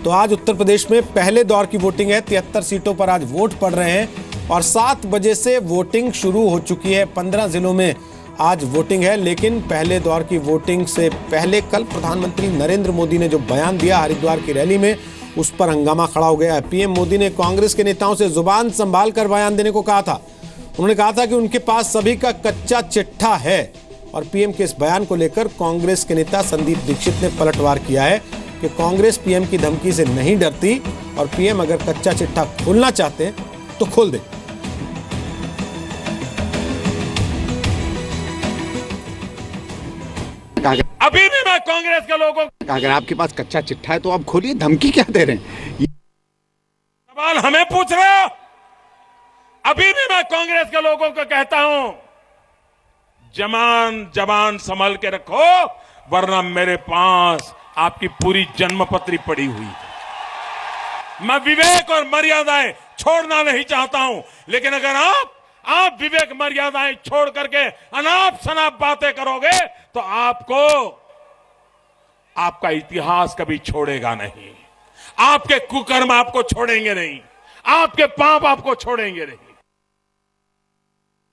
तो आज उत्तर प्रदेश में पहले दौर की वोटिंग है। 73 सीटों पर आज वोट पड़ रहे हैं और 7 बजे से वोटिंग शुरू हो चुकी है। 15 जिलों में आज वोटिंग है, लेकिन पहले दौर की वोटिंग से पहले कल प्रधानमंत्री नरेंद्र मोदी ने जो बयान दिया हरिद्वार की रैली में, उस पर हंगामा खड़ा हो गया है। पीएम मोदी ने कांग्रेस के नेताओं से जुबान संभाल कर बयान देने को कहा था। उन्होंने कहा था कि उनके पास सभी का कच्चा चिट्ठा है और पीएम के इस बयान को लेकर कांग्रेस के नेता संदीप दीक्षित ने पलटवार किया है कि कांग्रेस पीएम की धमकी से नहीं डरती और पीएम अगर कच्चा चिट्ठा खोलना चाहते हैं तो खोल दे। अभी भी मैं कांग्रेस के लोगों को, अगर आपके पास कच्चा चिट्ठा है तो आप खोलिए, धमकी क्या दे रहे हैं? सवाल हमें पूछ रहे हो? अभी भी मैं कांग्रेस के लोगों को कहता हूं, जबान संभल के रखो, वरना मेरे पास आपकी पूरी जन्मपत्री पड़ी हुई है। मैं विवेक और मर्यादाएं छोड़ना नहीं चाहता हूं, लेकिन अगर आप विवेक मर्यादाएं छोड़ करके अनाप शनाप बातें करोगे तो आपका इतिहास कभी छोड़ेगा नहीं। आपके कुकर्म आपको छोड़ेंगे नहीं, आपके पाप आपको छोड़ेंगे नहीं।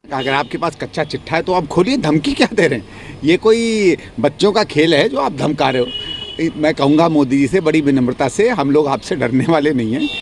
अगर आपके पास कच्चा चिट्ठा है तो आप खोलिए, धमकी क्या दे रहे हैं? ये कोई बच्चों का खेल है जो आप धमका रहे हो? मैं कहूंगा मोदी जी से बड़ी विनम्रता से, हम लोग आपसे डरने वाले नहीं हैं।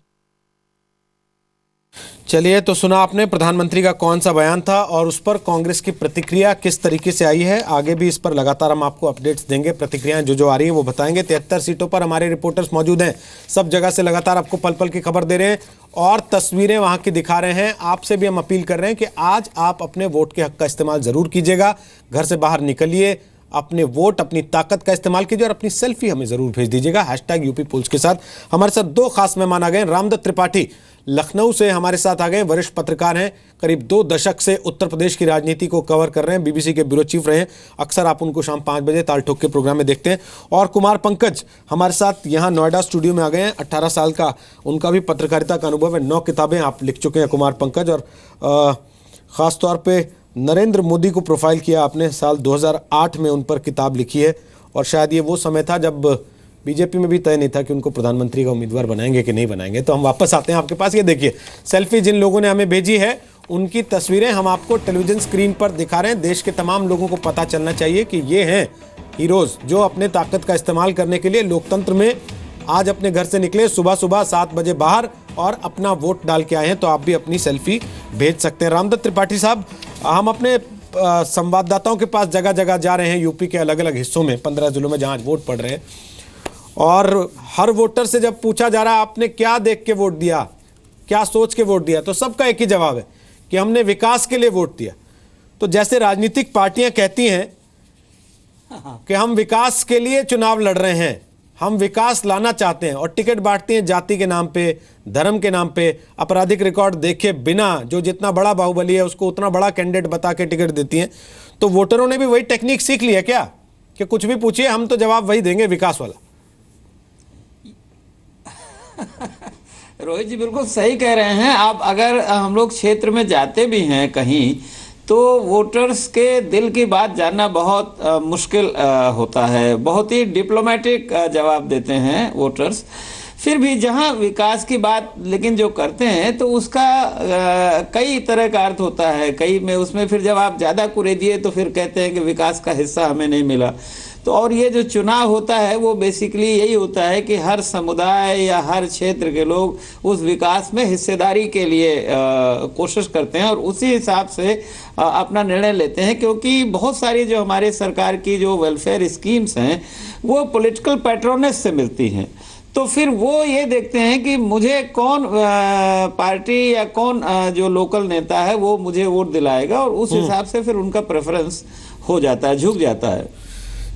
चलिए, तो सुना आपने प्रधानमंत्री का कौन सा बयान था और उस पर कांग्रेस की प्रतिक्रिया किस तरीके से आई है। आगे भी इस पर लगातार हम आपको अपडेट्स देंगे, प्रतिक्रियाएं जो आ रही हैं वो बताएंगे। 73 सीटों पर हमारे रिपोर्टर्स मौजूद हैं, सब जगह से लगातार आपको पल पल की खबर दे रहे हैं और तस्वीरें वहां की दिखा रहे हैं। आपसे भी हम अपील कर रहे हैं कि आज आप अपने वोट के हक का इस्तेमाल जरूर कीजिएगा। घर से बाहर निकलिए, अपने वोट, अपनी ताकत का इस्तेमाल कीजिए और अपनी सेल्फी हमें जरूर भेज दीजिएगा #UP पुल्स के साथ। हमारे साथ 2 खास मेहमान आ गए। रामदत्त त्रिपाठी लखनऊ से हमारे साथ आ गए, वरिष्ठ पत्रकार हैं, करीब 2 दशक से उत्तर प्रदेश की राजनीति को कवर कर रहे हैं, बीबीसी के ब्यूरो चीफ रहे हैं। अक्सर आप उनको शाम 5 बजे ताल ठोक के प्रोग्राम में देखते हैं। और कुमार पंकज हमारे साथ यहाँ नोएडा स्टूडियो में आ गए हैं। 18 साल का उनका भी पत्रकारिता का अनुभव है, 9 किताबें आप लिख चुके हैं कुमार पंकज, और ख़ास तौर पर नरेंद्र मोदी को प्रोफाइल किया आपने। साल 2008 में उन पर किताब लिखी है और शायद ये वो समय था जब बीजेपी में भी तय नहीं था कि उनको प्रधानमंत्री का उम्मीदवार बनाएंगे कि नहीं बनाएंगे। तो हम वापस आते हैं आपके पास। ये देखिए सेल्फी जिन लोगों ने हमें भेजी है, उनकी तस्वीरें हम आपको टेलीविजन स्क्रीन पर दिखा रहे हैं। देश के तमाम लोगों को पता चलना चाहिए कि ये हैं हीरोज़ जो अपने ताकत का इस्तेमाल करने के लिए लोकतंत्र में आज अपने घर से निकले, सुबह सुबह 7 बजे बाहर और अपना वोट डाल के आए हैं। तो आप भी अपनी सेल्फी भेज सकते हैं। रामदत्त त्रिपाठी साहब, हम अपने संवाददाताओं के पास जगह जगह जा रहे हैं, यूपी के अलग अलग हिस्सों में, 15 जिलों में जहाँ आज वोट पड़ रहे हैं, और हर वोटर से जब पूछा जा रहा है आपने क्या देख के वोट दिया, क्या सोच के वोट दिया, तो सबका एक ही जवाब है कि हमने विकास के लिए वोट दिया। तो जैसे राजनीतिक पार्टियां कहती हैं कि हम विकास के लिए चुनाव लड़ रहे हैं, हम विकास लाना चाहते हैं, और टिकट बांटती हैं जाति के नाम पे, धर्म के नाम पे, आपराधिक रिकॉर्ड देखे बिना जो जितना बड़ा बाहुबली है उसको उतना बड़ा कैंडिडेट बता के टिकट देती हैं। तो वोटरों ने भी वही टेक्निक सीख ली है क्या कि कुछ भी पूछिए हम तो जवाब वही देंगे, विकास वाला? रोहित जी बिल्कुल सही कह रहे हैं आप। अगर हम लोग क्षेत्र में जाते भी हैं कहीं, तो वोटर्स के दिल की बात जानना बहुत मुश्किल होता है। बहुत ही डिप्लोमेटिक जवाब देते हैं वोटर्स। फिर भी जहां विकास की बात लेकिन जो करते हैं तो उसका कई तरह का अर्थ होता है। कई में उसमें फिर जब आप ज़्यादा कुरे दिए तो फिर कहते हैं कि विकास का हिस्सा हमें नहीं मिला। तो और ये जो चुनाव होता है वो बेसिकली यही होता है कि हर समुदाय या हर क्षेत्र के लोग उस विकास में हिस्सेदारी के लिए कोशिश करते हैं और उसी हिसाब से अपना निर्णय लेते हैं। क्योंकि बहुत सारी जो हमारे सरकार की जो वेलफेयर स्कीम्स हैं वो पॉलिटिकल पैट्रोनेज से मिलती हैं। तो फिर वो ये देखते हैं कि मुझे कौन पार्टी या कौन जो लोकल नेता है वो मुझे वोट दिलाएगा, और उस हिसाब से फिर उनका प्रेफरेंस हो जाता है, झुक जाता है।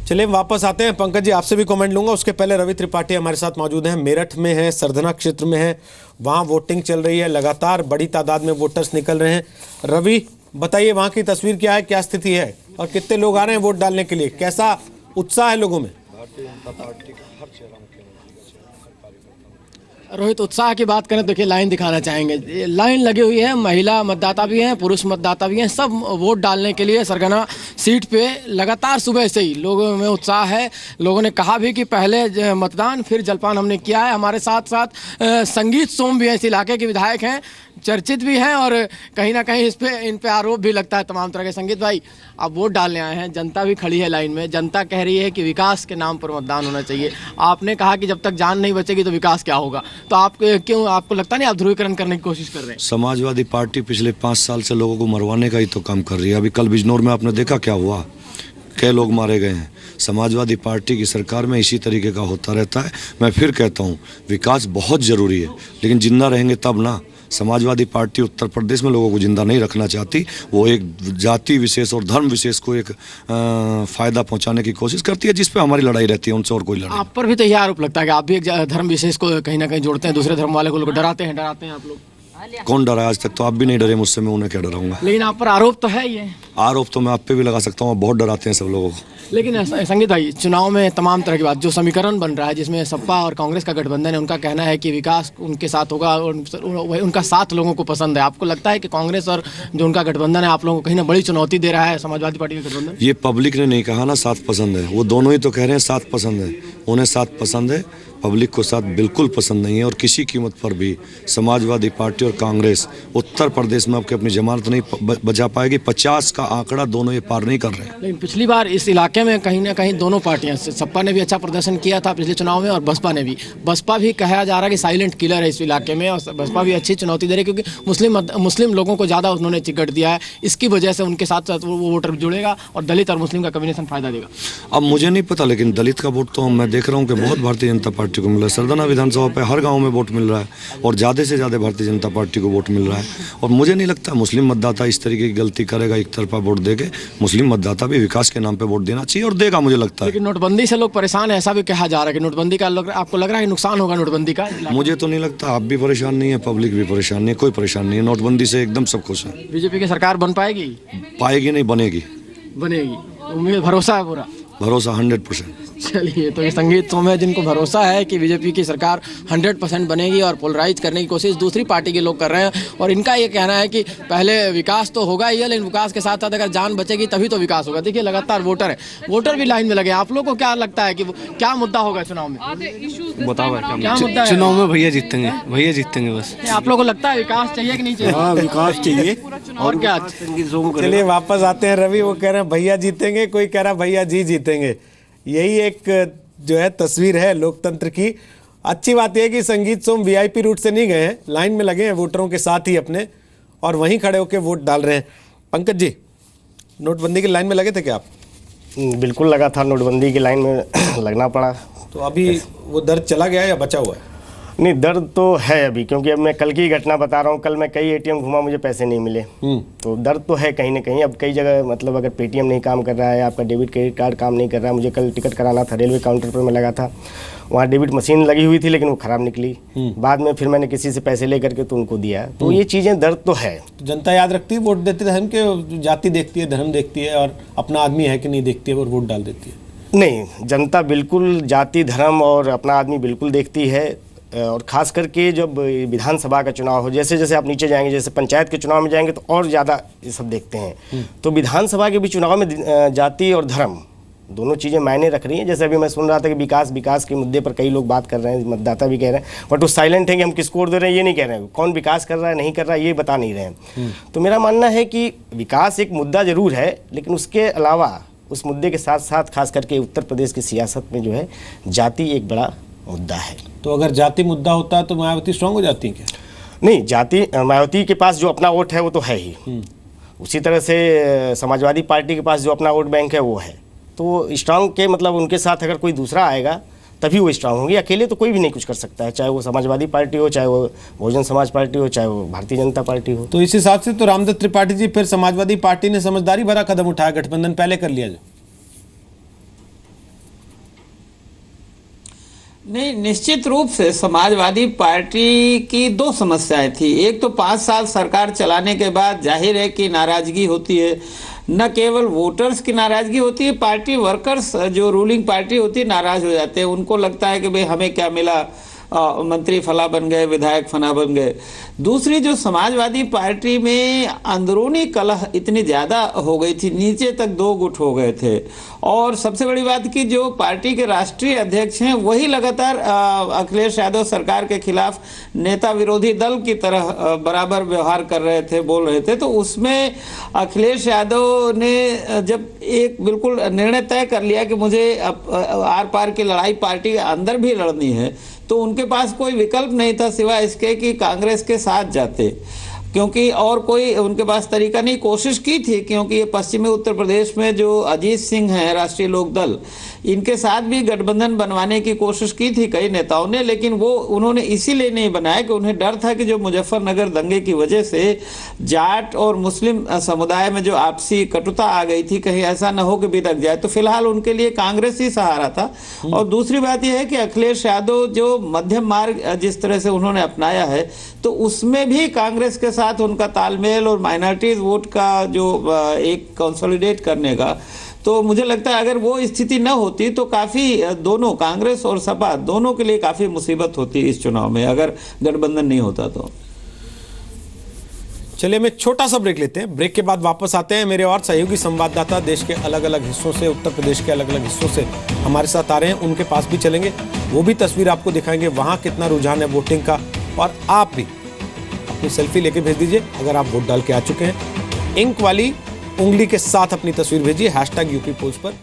चलिए वापस आते हैं। पंकज जी आपसे भी कमेंट लूंगा, उसके पहले रवि त्रिपाठी हमारे साथ मौजूद हैं, मेरठ में है, सरधना क्षेत्र में है, वहाँ वोटिंग चल रही है, लगातार बड़ी तादाद में वोटर्स निकल रहे हैं। रवि बताइए वहाँ की तस्वीर क्या है, क्या स्थिति है और कितने लोग आ रहे हैं वोट डालने के लिए, कैसा उत्साह है लोगों में? रोहित, उत्साह की बात करें तो देखिए लाइन दिखाना चाहेंगे। ये लाइन लगी हुई है, महिला मतदाता भी हैं, पुरुष मतदाता भी हैं, सब वोट डालने के लिए सरगना सीट पे लगातार सुबह से ही लोगों में उत्साह है। लोगों ने कहा भी कि पहले मतदान फिर जलपान हमने किया है। हमारे साथ साथ संगीत सोम भी हैं, इस इलाके के विधायक हैं, चर्चित भी हैं और कहीं ना कहीं इन पे आरोप भी लगता है तमाम तरह के। संगीत भाई, आप वोट डालने आए हैं, जनता भी खड़ी है लाइन में, जनता कह रही है कि विकास के नाम पर मतदान होना चाहिए। आपने कहा कि जब तक जान नहीं बचेगी तो विकास क्या होगा, तो आप क्यों, आपको लगता नहीं आप ध्रुवीकरण करने की कोशिश कर रहे हैं? समाजवादी पार्टी पिछले 5 साल से लोगों को मरवाने का ही तो काम कर रही है। अभी कल बिजनौर में आपने देखा क्या हुआ, कई लोग मारे गए हैं। समाजवादी पार्टी की सरकार में इसी तरीके का होता रहता है। मैं फिर कहता हूँ, विकास बहुत ज़रूरी है, लेकिन जिंदा रहेंगे तब ना। समाजवादी पार्टी उत्तर प्रदेश में लोगों को जिंदा नहीं रखना चाहती। वो एक जाति विशेष और धर्म विशेष को एक फ़ायदा पहुंचाने की कोशिश करती है, जिस पे हमारी लड़ाई रहती है, उनसे और कोई लड़ाई। आप पर भी तो यह आरोप लगता है कि आप भी एक धर्म विशेष को कहीं ना कहीं जोड़ते हैं, दूसरे धर्म वाले को लोग डराते हैं आप लोग। कौन डरा? आज तक तो आप भी नहीं डरे मुझसे, मैं उन्हें क्या डराऊंगा। लेकिन आप पर आरोप तो है ये। आरोप तो मैं आप पे भी लगा सकता हूँ, आप बहुत डराते हैं सब लोगों को। लेकिन संगीत भाई, चुनाव में तमाम तरह की बात, जो समीकरण बन रहा है जिसमें सपा और कांग्रेस का गठबंधन है, उनका कहना है कि विकास उनके साथ होगा और उनका साथ लोगों को पसंद है। आपको लगता है कि कांग्रेस और जो उनका गठबंधन है आप लोगों को कहीं ना बड़ी चुनौती दे रहा है समाजवादी पार्टी का गठबंधन? ये पब्लिक ने नहीं कहा ना साथ पसंद है, वो दोनों ही तो कह रहे हैं साथ पसंद है। उन्हें साथ पसंद है, पब्लिक को साथ बिल्कुल पसंद नहीं है। और किसी कीमत पर भी समाजवादी पार्टी और कांग्रेस उत्तर प्रदेश में आपकी अपनी जमानत नहीं बचा पाएगी। 50 का आंकड़ा दोनों ये पार नहीं कर रहे हैं। लेकिन पिछली बार इस इलाके में कहीं ना कहीं दोनों पार्टियां, सपा ने भी अच्छा प्रदर्शन किया था पिछले चुनाव में और बसपा ने भी। बसपा भी कहा जा रहा है कि साइलेंट किलर है इस इलाके में, और बसपा भी अच्छी चुनौती दे रही है क्योंकि मुस्लिम लोगों को ज़्यादा उन्होंने टिकट दिया है। इसकी वजह से उनके साथ साथ वो वोटर जुड़ेगा और दलित और मुस्लिम का कॉम्बिनेशन फायदा देगा। अब मुझे नहीं पता, लेकिन दलित का वोट तो मैं देख रहा हूँ कि बहुत भारतीय जनता पार्टी को मिला है। सरदाना विधानसभा पे हर गांव में वोट मिल रहा है और ज़्यादा से ज़्यादा भारतीय जनता पार्टी को वोट मिल रहा है। और मुझे नहीं लगता मुस्लिम मतदाता इस तरीके की गलती करेगा एक तरफा वोट देके। मुस्लिम मतदाता भी विकास के नाम पे वोट देना चाहिए और देगा, मुझे लगता है। लेकिन नोटबंदी से लोग परेशान है, ऐसा भी कहा जा रहा है कि नोटबंदी का आपको लग रहा है नुकसान होगा नोटबंदी का? मुझे तो नहीं लगता। आप भी परेशान नहीं है, पब्लिक भी परेशान नहीं है, कोई परेशान नहीं है। नोटबंदी से एकदम सब खुश है। बीजेपी की सरकार बन पाएगी? पाएगी नहीं, बनेगी। बनेगी, उम्मीद, भरोसा है पूरा? भरोसा 100%। चलिए, तो ये संगीत सोम है जिनको भरोसा है कि बीजेपी की सरकार 100% बनेगी और पोलराइज करने की कोशिश दूसरी पार्टी के लोग कर रहे हैं। और इनका ये कहना है कि पहले विकास तो होगा ही है, लेकिन विकास के साथ साथ अगर जान बचेगी तभी तो विकास होगा। देखिए, लगातार वोटर भी लाइन में लगे। आप लोग को क्या लगता है कि क्या मुद्दा होगा चुनाव में? बताओ क्या मुद्दा है चुनाव में? भैया जीतेंगे बस। आप लोगों को लगता है विकास चाहिए कि नहीं चाहिए? हाँ, विकास चाहिए। और क्या? चलिए वापस आते हैं रवि। वो कह रहे हैं भैया जीतेंगे, कोई कह रहा है भैया जी जीतेंगे। यही एक जो है तस्वीर है लोकतंत्र की। अच्छी बात यह है कि संगीत सोम वीआईपी रूट से नहीं गए हैं, लाइन में लगे हैं वोटरों के साथ ही अपने, और वहीं खड़े होकर वोट डाल रहे हैं। पंकज जी, नोटबंदी की लाइन में लगे थे क्या आप? बिल्कुल लगा था, नोटबंदी की लाइन में लगना पड़ा। तो अभी वो दर्द चला गया या बचा हुआ है? नहीं, दर्द तो है अभी, क्योंकि अब मैं कल की घटना बता रहा हूँ। कल मैं कई एटीएम घुमा, मुझे पैसे नहीं मिले। तो दर्द तो है कहीं ना कहीं। अब कई जगह मतलब अगर पेटीएम नहीं काम कर रहा है, आपका डेबिट क्रेडिट कार्ड काम नहीं कर रहा है। मुझे कल टिकट कराना था, रेलवे काउंटर पर मैं लगा था, वहाँ डेबिट मशीन लगी हुई थी लेकिन वो ख़राब निकली। बाद में फिर मैंने किसी से पैसे ले करके तो उनको दिया। तो ये चीज़ें, दर्द तो है। तो जनता याद रखती है वोट देते धर्म के, जाति देखती है, धर्म देखती है, और अपना आदमी है कि नहीं देखती है और वोट डाल देती है? नहीं, जनता बिल्कुल जाति, धर्म और अपना आदमी बिल्कुल देखती है। और ख़ास करके जब विधानसभा का चुनाव हो, जैसे जैसे आप नीचे जाएंगे, जैसे पंचायत के चुनाव में जाएंगे तो और ज़्यादा ये सब देखते हैं। तो विधानसभा के भी चुनाव में जाति और धर्म दोनों चीज़ें मायने रख रही हैं। जैसे अभी मैं सुन रहा था कि विकास के मुद्दे पर कई लोग बात कर रहे हैं, मतदाता भी कह रहे हैं, बट वो साइलेंट है कि हम किसको वोट दे रहे हैं ये नहीं कह रहे हैं। कौन विकास कर रहा है नहीं कर रहा है ये बता नहीं रहे हैं। तो मेरा मानना है कि विकास एक मुद्दा ज़रूर है, लेकिन उसके अलावा उस मुद्दे के साथ साथ खास करके उत्तर प्रदेश की सियासत में जो है जाति एक बड़ा मुद्दा है। तो अगर जाति मुद्दा होता है तो मायावती स्ट्रांग हो जाती है क्या? नहीं, जाति, मायावती के पास जो अपना वोट है वो तो है ही। उसी तरह से समाजवादी पार्टी के पास जो अपना वोट बैंक है वो है। तो स्ट्रांग के मतलब उनके साथ अगर कोई दूसरा आएगा तभी वो स्ट्रांग होंगे। अकेले तो कोई भी नहीं कुछ कर सकता है, चाहे वो समाजवादी पार्टी हो, चाहे वो बहुजन समाज पार्टी हो, चाहे वो भारतीय जनता पार्टी हो। तो इस हिसाब से तो रामदत्त त्रिपाठी जी, फिर समाजवादी पार्टी ने समझदारी भरा कदम उठाया, गठबंधन पहले कर लिया जो। नहीं, निश्चित रूप से समाजवादी पार्टी की दो समस्याएं थी। एक तो 5 साल सरकार चलाने के बाद जाहिर है कि नाराजगी होती है, न केवल वोटर्स की नाराजगी होती है, पार्टी वर्कर्स जो रूलिंग पार्टी होती है नाराज हो जाते हैं। उनको लगता है कि भाई हमें क्या मिला, मंत्री फला बन गए, विधायक फला बन गए। दूसरी, जो समाजवादी पार्टी में अंदरूनी कलह इतनी ज़्यादा हो गई थी, नीचे तक दो गुट हो गए थे। और सबसे बड़ी बात कि जो पार्टी के राष्ट्रीय अध्यक्ष हैं वही लगातार अखिलेश यादव सरकार के खिलाफ नेता विरोधी दल की तरह बराबर व्यवहार कर रहे थे, बोल रहे थे। तो उसमें अखिलेश यादव ने जब एक बिल्कुल निर्णय तय कर लिया कि मुझे आर पार की लड़ाई पार्टी के अंदर भी लड़नी है, तो उनके पास कोई विकल्प नहीं था सिवाय इसके कि कांग्रेस के साथ जाते, क्योंकि और कोई उनके पास तरीका नहीं। कोशिश की थी, क्योंकि ये पश्चिमी उत्तर प्रदेश में जो अजीत सिंह हैं राष्ट्रीय लोक दल, इनके साथ भी गठबंधन बनवाने की कोशिश की थी कई नेताओं ने, लेकिन वो उन्होंने इसीलिए नहीं बनाया कि उन्हें डर था कि जो मुजफ्फरनगर दंगे की वजह से जाट और मुस्लिम समुदाय में जो आपसी कटुता आ गई थी, कहीं ऐसा न हो कि बिदक जाए। तो फिलहाल उनके लिए कांग्रेस ही सहारा था। और दूसरी बात यह है कि अखिलेश यादव जो मध्यम मार्ग जिस तरह से उन्होंने अपनाया है, तो उसमें भी कांग्रेस के साथ उनका तालमेल और माइनॉरिटीज वोट का जो एक कंसोलिडेट करने का, तो मुझे लगता है अगर वो स्थिति न होती तो काफ़ी दोनों कांग्रेस और सपा दोनों के लिए काफ़ी मुसीबत होती इस चुनाव में, अगर गठबंधन नहीं होता तो। चलिए हम एक छोटा सा ब्रेक लेते हैं। ब्रेक के बाद वापस आते हैं। मेरे और सहयोगी संवाददाता देश के अलग अलग हिस्सों से, उत्तर प्रदेश के अलग अलग हिस्सों से हमारे साथ आ रहे हैं, उनके पास भी चलेंगे, वो भी तस्वीर आपको दिखाएंगे वहाँ कितना रुझान है वोटिंग का। और आप भी अपनी सेल्फी लेके भेज दीजिए अगर आप वोट डाल के आ चुके हैं। इंक वाली उंगली के साथ अपनी तस्वीर भेजिए #UP पोल्स पर।